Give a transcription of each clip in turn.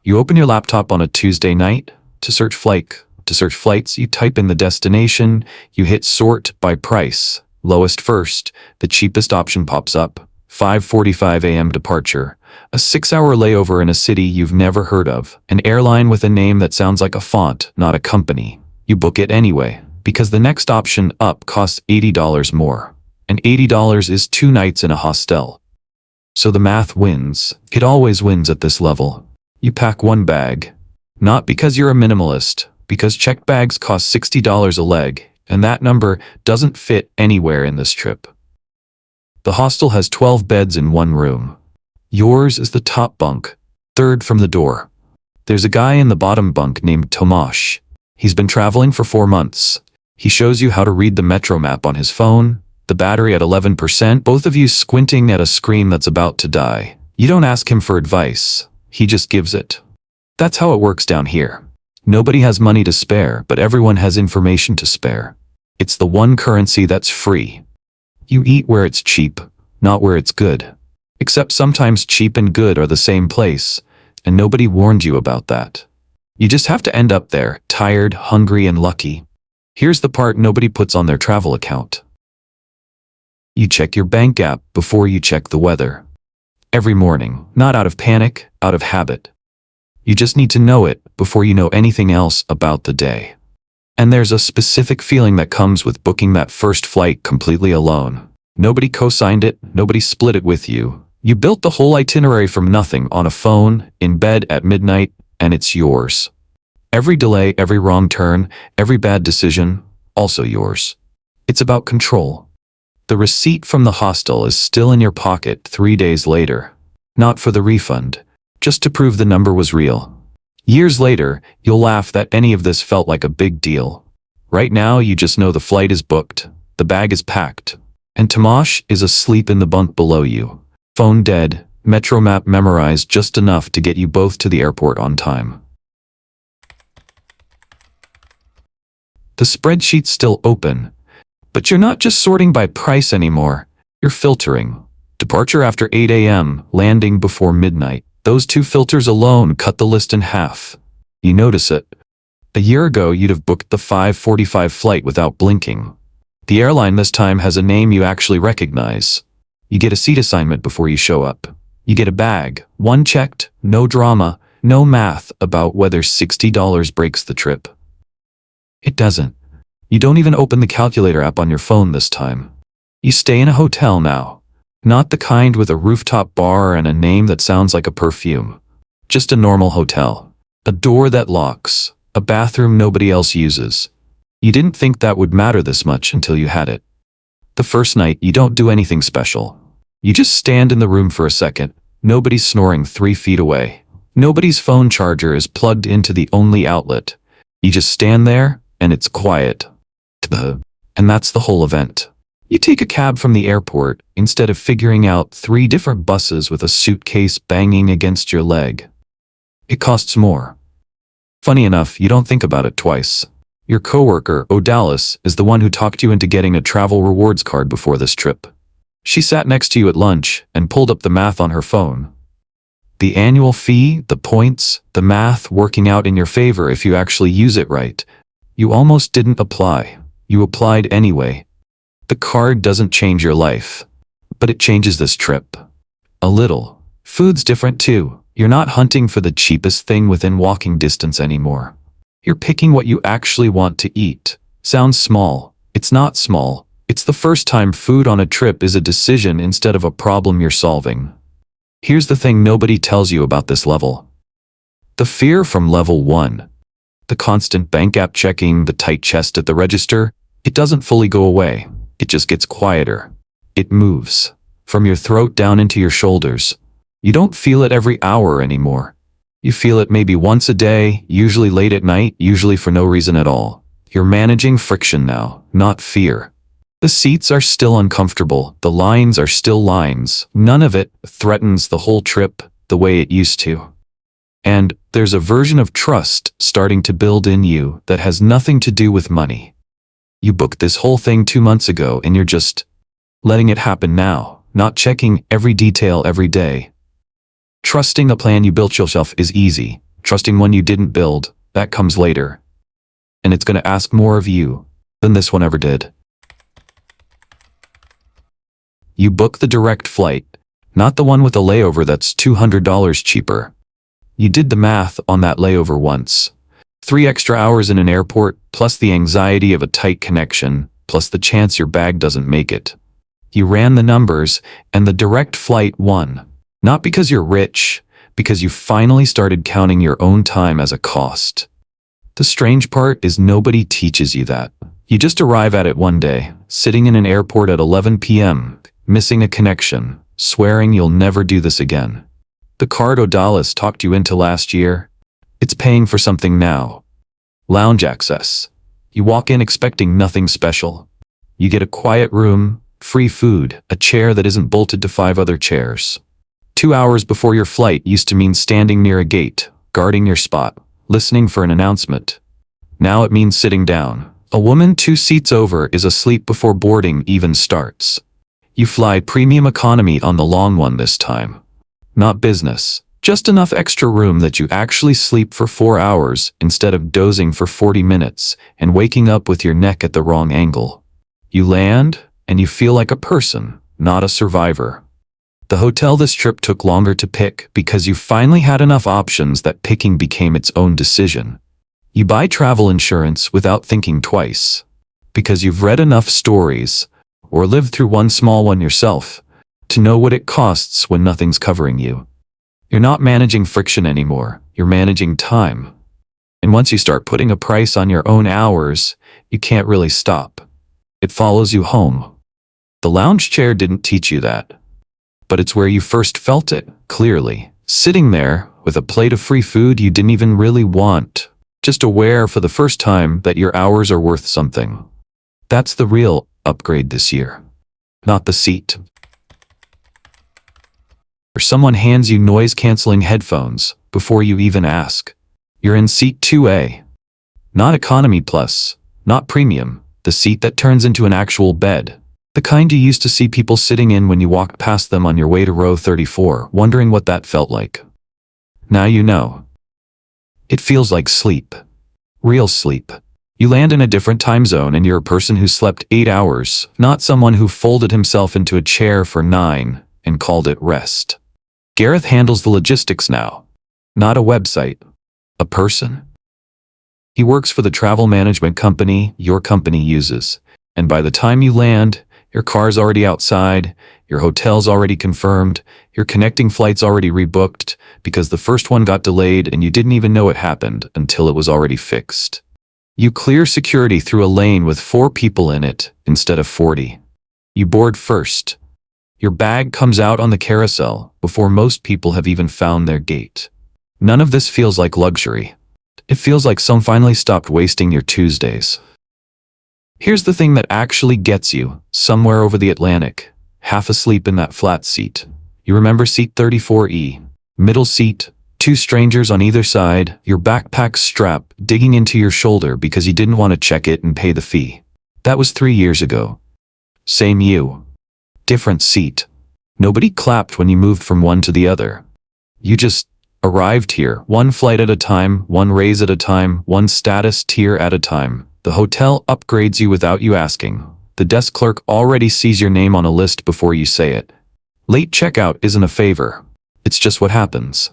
You open your laptop on a Tuesday night to search flights, you type in the destination, you hit sort by price, lowest first, the cheapest option pops up, 5:45 a.m. departure, a 6-hour layover in a city you've never heard of, an airline with a name that sounds like a font, not a company. You book it anyway, because the next option up costs $80 more, and $80 is 2 nights in a hostel. So the math wins. It always wins at this level. You pack 1 bag. Not because you're a minimalist, because checked bags cost $60 a leg, and that number doesn't fit anywhere in this trip. The hostel has 12 beds in 1 room. Yours is the top bunk, 3rd from the door. There's a guy in the bottom bunk named Tomasz. He's been traveling for 4 months. He shows you how to read the metro map on his phone, the battery at 11%, both of you squinting at a screen that's about to die. You don't ask him for advice. He just gives it. That's how it works down here. Nobody has money to spare, but everyone has information to spare. It's the one currency that's free. You eat where it's cheap, not where it's good. Except sometimes cheap and good are the same place, and nobody warned you about that. You just have to end up there, tired, hungry, and lucky. Here's the part nobody puts on their travel account. You check your bank app before you check the weather. Every morning, not out of panic, out of habit. You just need to know it before you know anything else about the day. And there's a specific feeling that comes with booking that first flight completely alone. Nobody co-signed it, nobody split it with you. You built the whole itinerary from nothing on a phone, in bed at midnight, and it's yours. Every delay, every wrong turn, every bad decision, also yours. It's about control. The receipt from the hostel is still in your pocket 3 days later. Not for the refund, just to prove the number was real. Years later, you'll laugh that any of this felt like a big deal. Right now, you just know the flight is booked, the bag is packed, and Tomasz is asleep in the bunk below you. Phone dead, metro map memorized just enough to get you both to the airport on time. The spreadsheet's still open, but you're not just sorting by price anymore, you're filtering. Departure after 8 a.m., landing before midnight. Those 2 filters alone cut the list in half. You notice it. A year ago, you'd have booked the 5:45 flight without blinking. The airline this time has a name you actually recognize. You get a seat assignment before you show up. You get a bag, 1 checked, no drama, no math about whether $60 breaks the trip. It doesn't. You don't even open the calculator app on your phone this time. You stay in a hotel now. Not the kind with a rooftop bar and a name that sounds like a perfume. Just a normal hotel. A door that locks. A bathroom nobody else uses. You didn't think that would matter this much until you had it. The first night, you don't do anything special. You just stand in the room for a second. Nobody's snoring 3 feet away. Nobody's phone charger is plugged into the only outlet. You just stand there, and it's quiet. And that's the whole event. You take a cab from the airport instead of figuring out 3 different buses with a suitcase banging against your leg. It costs more. Funny enough, you don't think about it twice. Your coworker, Odalis, is the one who talked you into getting a travel rewards card before this trip. She sat next to you at lunch and pulled up the math on her phone. The annual fee, the points, the math working out in your favor if you actually use it right. You almost didn't apply. You applied anyway. The card doesn't change your life, but it changes this trip. A little. Food's different too. You're not hunting for the cheapest thing within walking distance anymore. You're picking what you actually want to eat. Sounds small. It's not small. It's the first time food on a trip is a decision instead of a problem you're solving. Here's the thing nobody tells you about this level. The fear from level 1. The constant bank app checking, the tight chest at the register, it doesn't fully go away. It just gets quieter. It moves. From your throat down into your shoulders. You don't feel it every hour anymore. You feel it maybe once a day, usually late at night, usually for no reason at all. You're managing friction now, not fear. The seats are still uncomfortable, the lines are still lines. None of it threatens the whole trip the way it used to. And there's a version of trust starting to build in you that has nothing to do with money. You booked this whole thing 2 months ago and you're just letting it happen now, not checking every detail every day. Trusting a plan you built yourself is easy. Trusting one you didn't build, that comes later. And it's going to ask more of you than this one ever did. You book the direct flight, not the one with a layover that's $200 cheaper. You did the math on that layover once. 3 extra hours in an airport, plus the anxiety of a tight connection, plus the chance your bag doesn't make it. You ran the numbers, and the direct flight won. Not because you're rich, because you finally started counting your own time as a cost. The strange part is nobody teaches you that. You just arrive at it one day, sitting in an airport at 11 p.m., missing a connection, swearing you'll never do this again. The card Odalis talked you into last year, it's paying for something now. Lounge access. You walk in expecting nothing special. You get a quiet room, free food, a chair that isn't bolted to 5 other chairs. 2 hours before your flight used to mean standing near a gate, guarding your spot, listening for an announcement. Now it means sitting down. A woman 2 seats over is asleep before boarding even starts. You fly premium economy on the long one this time. Not business. Just enough extra room that you actually sleep for 4 hours instead of dozing for 40 minutes and waking up with your neck at the wrong angle. You land, and you feel like a person, not a survivor. The hotel this trip took longer to pick because you finally had enough options that picking became its own decision. You buy travel insurance without thinking twice, because you've read enough stories, or lived through one small one yourself, to know what it costs when nothing's covering you. You're not managing friction anymore, you're managing time. And once you start putting a price on your own hours, you can't really stop. It follows you home. The lounge chair didn't teach you that. But it's where you first felt it, clearly. Sitting there, with a plate of free food you didn't even really want, just aware for the first time that your hours are worth something. That's the real upgrade this year. Not the seat. Or someone hands you noise-canceling headphones before you even ask. You're in seat 2A. Not economy plus, not premium, the seat that turns into an actual bed. The kind you used to see people sitting in when you walked past them on your way to row 34, wondering what that felt like. Now you know. It feels like sleep. Real sleep. You land in a different time zone and you're a person who slept 8 hours, not someone who folded himself into a chair for 9 and called it rest. Gareth handles the logistics now. Not a website. A person. He works for the travel management company your company uses, and by the time you land, your car's already outside, your hotel's already confirmed, your connecting flight's already rebooked because the first one got delayed and you didn't even know it happened until it was already fixed. You clear security through a lane with 4 people in it instead of 40. You board first. Your bag comes out on the carousel before most people have even found their gate. None of this feels like luxury. It feels like some finally stopped wasting your Tuesdays. Here's the thing that actually gets you, somewhere over the Atlantic, half asleep in that flat seat. You remember seat 34E, middle seat, 2 strangers on either side, your backpack strap digging into your shoulder because you didn't want to check it and pay the fee. That was 3 years ago. Same you. Different seat. Nobody clapped when you moved from one to the other. You just arrived here, one flight at a time, one raise at a time, one status tier at a time. The hotel upgrades you without you asking. The desk clerk already sees your name on a list before you say it. Late checkout isn't a favor. It's just what happens.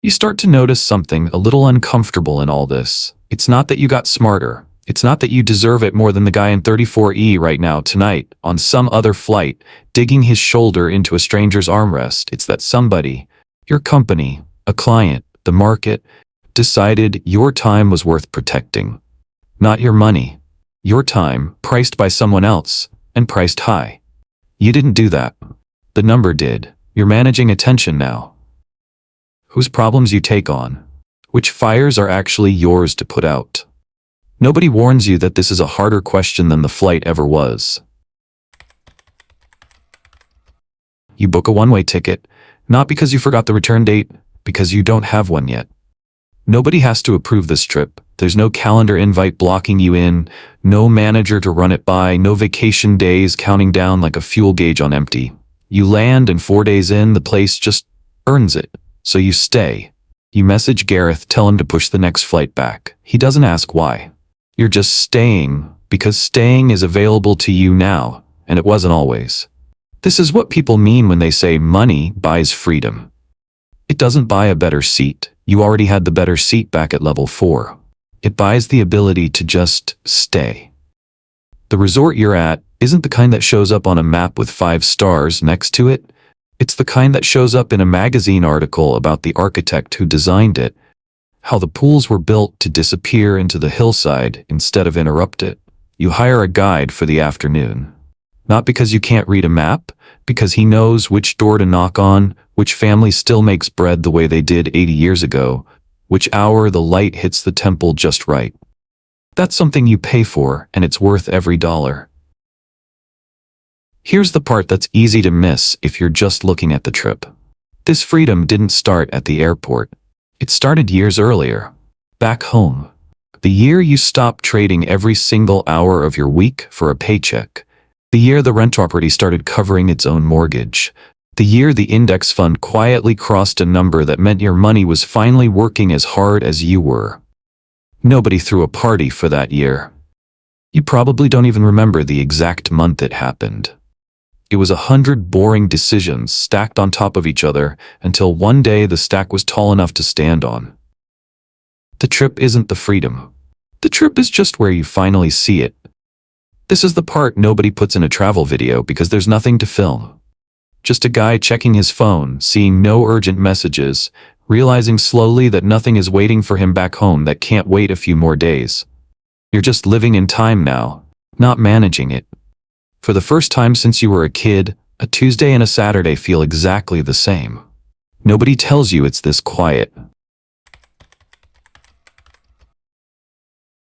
You start to notice something a little uncomfortable in all this. It's not that you got smarter. It's not that you deserve it more than the guy in 34E right now tonight, on some other flight, digging his shoulder into a stranger's armrest. It's that somebody, your company, a client, the market, decided your time was worth protecting. Not your money. Your time, priced by someone else, and priced high. You didn't do that. The number did. You're managing attention now. Whose problems you take on. Which fires are actually yours to put out. Nobody warns you that this is a harder question than the flight ever was. You book a one-way ticket, not because you forgot the return date, because you don't have one yet. Nobody has to approve this trip. There's no calendar invite blocking you in, no manager to run it by, no vacation days counting down like a fuel gauge on empty. You land and 4 days in, the place just earns it, so you stay. You message Gareth, tell him to push the next flight back. He doesn't ask why. You're just staying, because staying is available to you now, and it wasn't always. This is what people mean when they say money buys freedom. It doesn't buy a better seat. You already had the better seat back at level 4. It buys the ability to just stay. The resort you're at isn't the kind that shows up on a map with 5 stars next to it. It's the kind that shows up in a magazine article about the architect who designed it, how the pools were built to disappear into the hillside instead of interrupt it. You hire a guide for the afternoon. Not because you can't read a map, because he knows which door to knock on, which family still makes bread the way they did 80 years ago, which hour the light hits the temple just right. That's something you pay for, and it's worth every dollar. Here's the part that's easy to miss if you're just looking at the trip. This freedom didn't start at the airport. It started years earlier, back home. The year you stopped trading every single hour of your week for a paycheck. The year the rent property started covering its own mortgage. The year the index fund quietly crossed a number that meant your money was finally working as hard as you were. Nobody threw a party for that year. You probably don't even remember the exact month it happened. It was 100 boring decisions stacked on top of each other until one day the stack was tall enough to stand on. The trip isn't the freedom. The trip is just where you finally see it. This is the part nobody puts in a travel video because there's nothing to film. Just a guy checking his phone, seeing no urgent messages, realizing slowly that nothing is waiting for him back home that can't wait a few more days. You're just living in time now, not managing it. For the first time since you were a kid, a Tuesday and a Saturday feel exactly the same. Nobody tells you it's this quiet.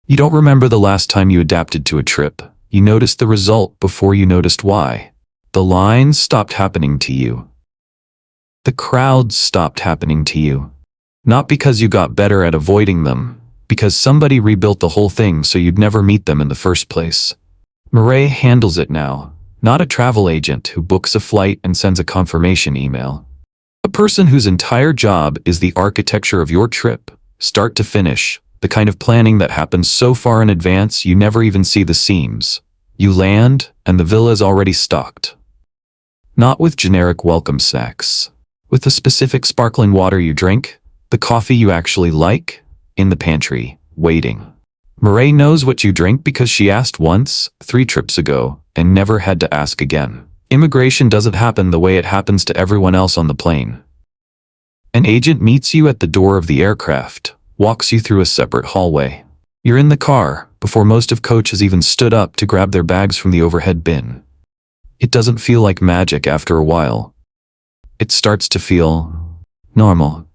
You don't remember the last time you adapted to a trip. You noticed the result before you noticed why. The lines stopped happening to you. The crowds stopped happening to you. Not because you got better at avoiding them, because somebody rebuilt the whole thing so you'd never meet them in the first place. Murray handles it now, not a travel agent who books a flight and sends a confirmation email. A person whose entire job is the architecture of your trip, start to finish, the kind of planning that happens so far in advance you never even see the seams. You land, and the villa is already stocked. Not with generic welcome snacks. With the specific sparkling water you drink, the coffee you actually like, in the pantry, waiting. Murray knows what you drink because she asked once, 3 trips ago, and never had to ask again. Immigration doesn't happen the way it happens to everyone else on the plane. An agent meets you at the door of the aircraft, walks you through a separate hallway. You're in the car, before most of coach has even stood up to grab their bags from the overhead bin. It doesn't feel like magic after a while. It starts to feel normal.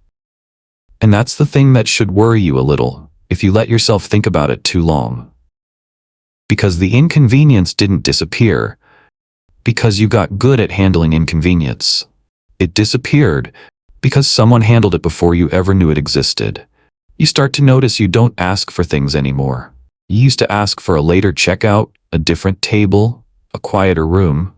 And that's the thing that should worry you a little, if you let yourself think about it too long. Because the inconvenience didn't disappear, because you got good at handling inconvenience. It disappeared because someone handled it before you ever knew it existed. You start to notice you don't ask for things anymore. You used to ask for a later checkout, a different table, a quieter room.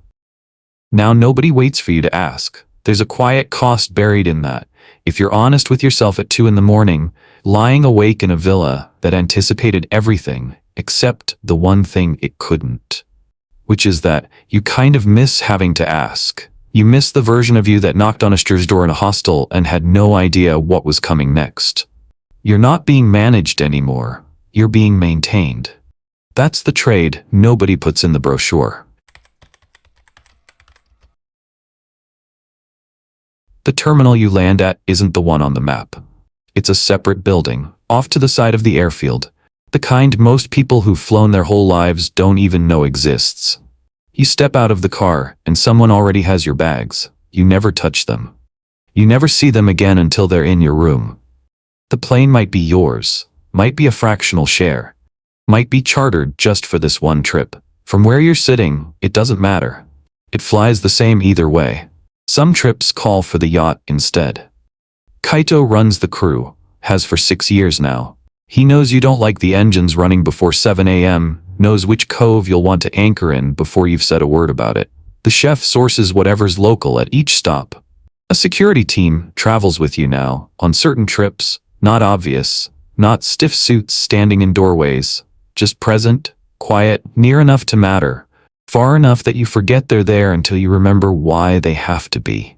Now nobody waits for you to ask. There's a quiet cost buried in that. If you're honest with yourself at 2 a.m, lying awake in a villa that anticipated everything except the one thing it couldn't. Which is that you kind of miss having to ask. You miss the version of you that knocked on a stranger's door in a hostel and had no idea what was coming next. You're not being managed anymore. You're being maintained. That's the trade nobody puts in the brochure. The terminal you land at isn't the one on the map. It's a separate building, off to the side of the airfield, the kind most people who've flown their whole lives don't even know exists. You step out of the car, and someone already has your bags. You never touch them. You never see them again until they're in your room. The plane might be yours, might be a fractional share, might be chartered just for this one trip. From where you're sitting, it doesn't matter. It flies the same either way. Some trips call for the yacht instead. Kaito runs the crew, has for 6 years now. He knows you don't like the engines running before 7 a.m., knows which cove you'll want to anchor in before you've said a word about it. The chef sources whatever's local at each stop. A security team travels with you now, on certain trips, not obvious, not stiff suits standing in doorways, just present, quiet, near enough to matter, far enough that you forget they're there until you remember why they have to be.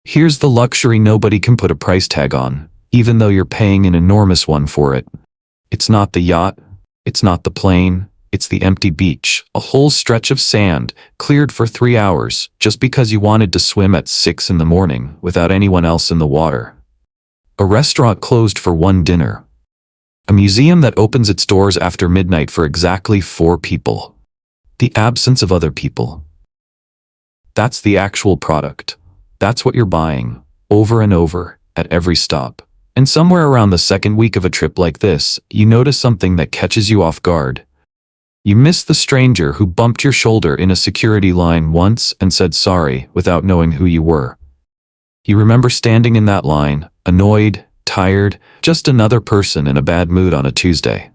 Here's the luxury nobody can put a price tag on, even though you're paying an enormous one for it. It's not the yacht, it's not the plane, it's the empty beach, a whole stretch of sand, cleared for 3 hours, just because you wanted to swim at 6 in the morning without anyone else in the water. A restaurant closed for one dinner. A museum that opens its doors after midnight for exactly 4 people. The absence of other people. That's the actual product. That's what you're buying, over and over, at every stop. And somewhere around the second week of a trip like this, you notice something that catches you off guard. You miss the stranger who bumped your shoulder in a security line once and said sorry without knowing who you were. You remember standing in that line, annoyed, tired, just another person in a bad mood on a Tuesday.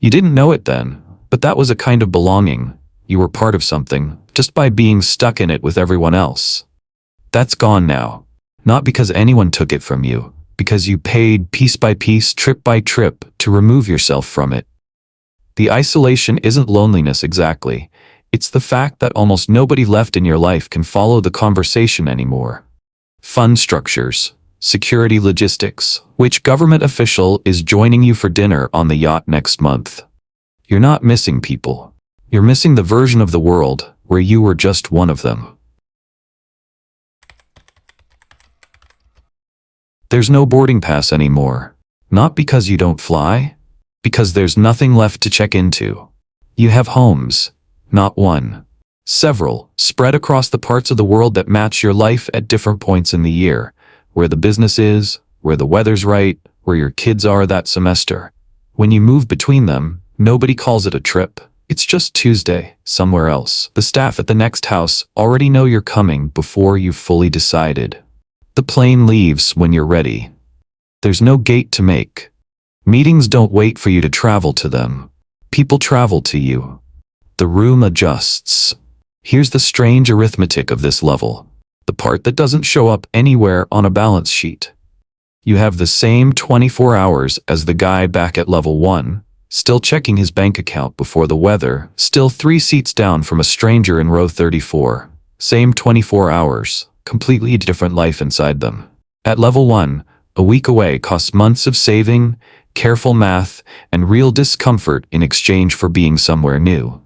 You didn't know it then, but that was a kind of belonging. You were part of something, just by being stuck in it with everyone else. That's gone now. Not because anyone took it from you, because you paid piece by piece, trip by trip, to remove yourself from it. The isolation isn't loneliness exactly. It's the fact that almost nobody left in your life can follow the conversation anymore. Fund structures, security logistics, which government official is joining you for dinner on the yacht next month. You're not missing people. You're missing the version of the world where you were just one of them. There's no boarding pass anymore. Not because you don't fly, because there's nothing left to check into. You have homes, not one, several, spread across the parts of the world that match your life at different points in the year, where the business is, where the weather's right, where your kids are that semester. When you move between them, nobody calls it a trip. It's just Tuesday, somewhere else. The staff at the next house already know you're coming before you've fully decided. The plane leaves when you're ready. There's no gate to make. Meetings don't wait for you to travel to them. People travel to you. The room adjusts. Here's the strange arithmetic of this level. The part that doesn't show up anywhere on a balance sheet. You have the same 24 hours as the guy back at level 1, still checking his bank account before the weather, still 3 seats down from a stranger in row 34. Same 24 hours, completely different life inside them. At level 1, a week away costs months of saving, careful math, and real discomfort in exchange for being somewhere new.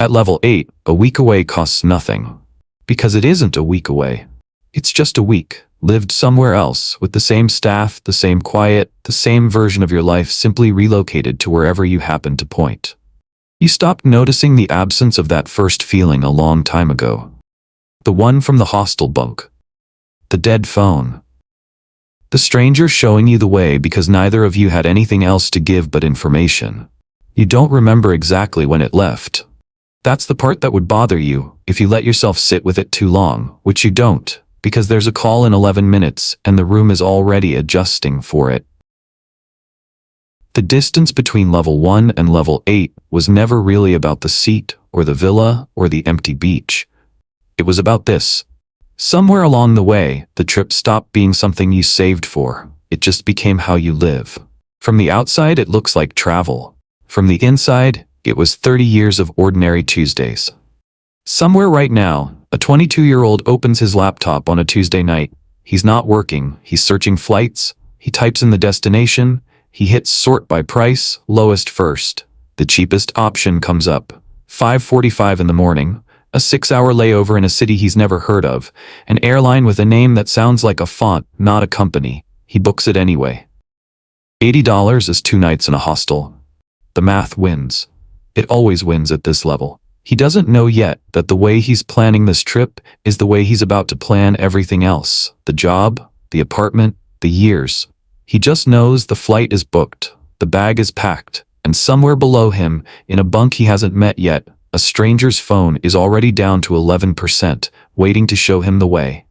At level 8, a week away costs nothing. Because it isn't a week away. It's just a week, lived somewhere else, with the same staff, the same quiet, the same version of your life simply relocated to wherever you happen to point. You stopped noticing the absence of that first feeling a long time ago. The one from the hostel bunk. The dead phone. The stranger showing you the way because neither of you had anything else to give but information. You don't remember exactly when it left. That's the part that would bother you if you let yourself sit with it too long, which you don't, because there's a call in 11 minutes and the room is already adjusting for it. The distance between level 1 and level 8 was never really about the seat or the villa or the empty beach. It was about this. Somewhere along the way, the trip stopped being something you saved for. It just became how you live. From the outside, it looks like travel. From the inside, it was 30 years of ordinary Tuesdays. Somewhere right now, a 22-year-old opens his laptop on a Tuesday night. He's not working, he's searching flights, he types in the destination, he hits sort by price, lowest first. The cheapest option comes up. 5:45 in the morning, a 6-hour layover in a city he's never heard of, an airline with a name that sounds like a font, not a company. He books it anyway. $80 is 2 nights in a hostel. The math wins. It always wins at this level. He doesn't know yet that the way he's planning this trip is the way he's about to plan everything else. The job, the apartment, the years. He just knows the flight is booked, the bag is packed, and somewhere below him, in a bunk he hasn't met yet, a stranger's phone is already down to 11%, waiting to show him the way.